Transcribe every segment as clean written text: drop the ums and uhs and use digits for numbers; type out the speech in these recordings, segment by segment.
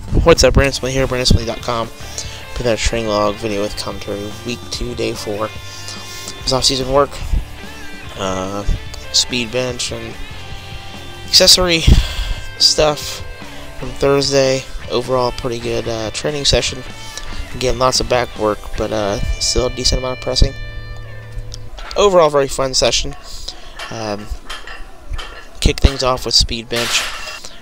What's up, Brandon Smitley here, BrandonSmitley.com. Put out a training log video with commentary, week 2, day 4. It was off-season work, speed bench, and accessory stuff from Thursday. Overall, pretty good training session. Again, lots of back work, but still a decent amount of pressing. Overall, very fun session. Kick things off with speed bench.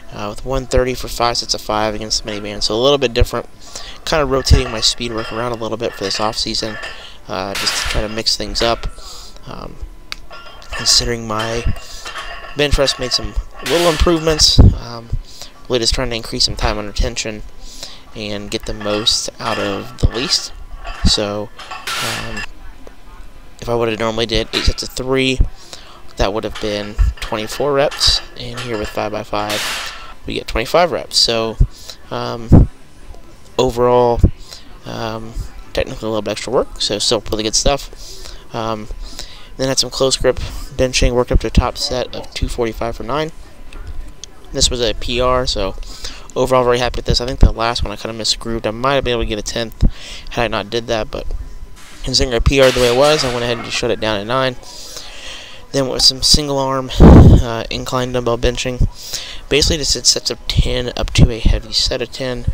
With 130 for 5 sets of 5 against the minivan, so a little bit different. Kind of rotating my speed work around a little bit for this off season, just to try to mix things up. Considering my bench press made some little improvements, really just trying to increase some time under tension and get the most out of the least. So if I would have normally did 8 sets of 3, that would have been 24 reps, and here with 5x5 we get 25 reps. So overall, technically a little bit extra work, so still really good stuff. Then had some close grip benching, worked up to a top set of 245 for 9. This was a PR, so overall very happy with this. I think the last one I kind of misgrooved. I might have been able to get a 10th had I not did that, but considering I PR'd the way it was, I went ahead and just shut it down at 9. Then with some single arm incline dumbbell benching, basically just did sets of 10 up to a heavy set of 10.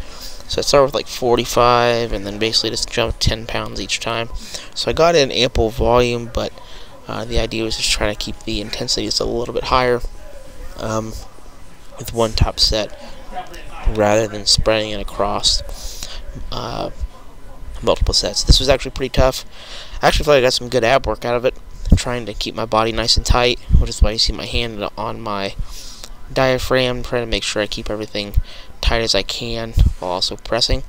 So I started with like 45 and then basically just jumped 10 pounds each time. So I got in ample volume, but the idea was just trying to keep the intensity just a little bit higher with one top set rather than spreading it across multiple sets. This was actually pretty tough. I actually feel like I got some good ab work out of it. Trying to keep my body nice and tight, which is why you see my hand on my diaphragm, trying to make sure I keep everything tight as I can while also pressing.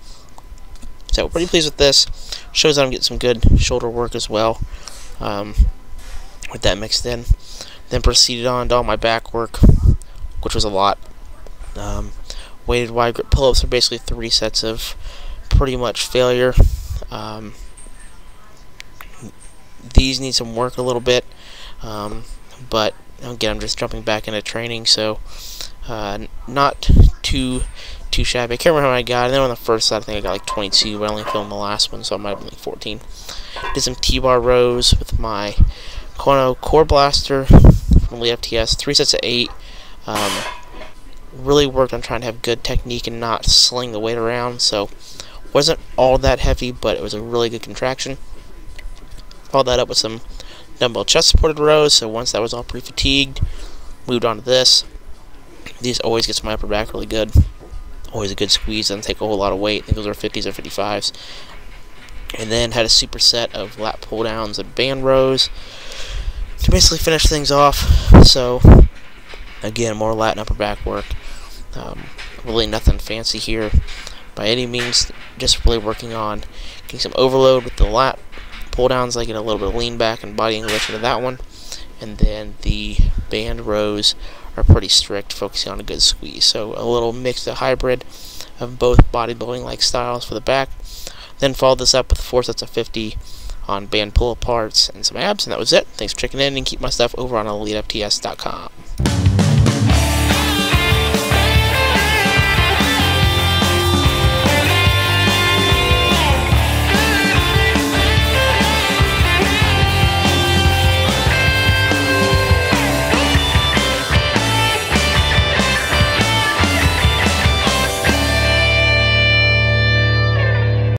So pretty pleased with this. Shows that I'm getting some good shoulder work as well with that mixed in. Then proceeded on to all my back work, which was a lot. Weighted wide grip pull-ups are basically 3 sets of pretty much failure. These need some work a little bit, but again, I'm just jumping back into training, so not too shabby. I can't remember how many I got, and then on the first side I think I got like 22, but I only filmed the last one, so I might have been like 14. Did some T-bar rows with my Kono Core Blaster from Elitefts, 3 sets of 8. Really worked on trying to have good technique and not sling the weight around, so wasn't all that heavy, but it was a really good contraction. Followed that up with some dumbbell chest supported rows, so once that was all pretty fatigued, moved on to this. These always gets my upper back really good. Always a good squeeze, doesn't take a whole lot of weight. I think those are 50s or 55s. And then had a superset of lat pull downs and band rows to basically finish things off. So again, more lat and upper back work. Really nothing fancy here by any means, just really working on getting some overload with the lat pull downs. I get a little bit of lean back and body English into that one, and then the band rows are pretty strict, focusing on a good squeeze. So a little mix, a hybrid of both bodybuilding like styles for the back. Then followed this up with 4 sets of 50 on band pull aparts and some abs, and that was it. Thanks for checking in, and keep my stuff over on Elitefts.com.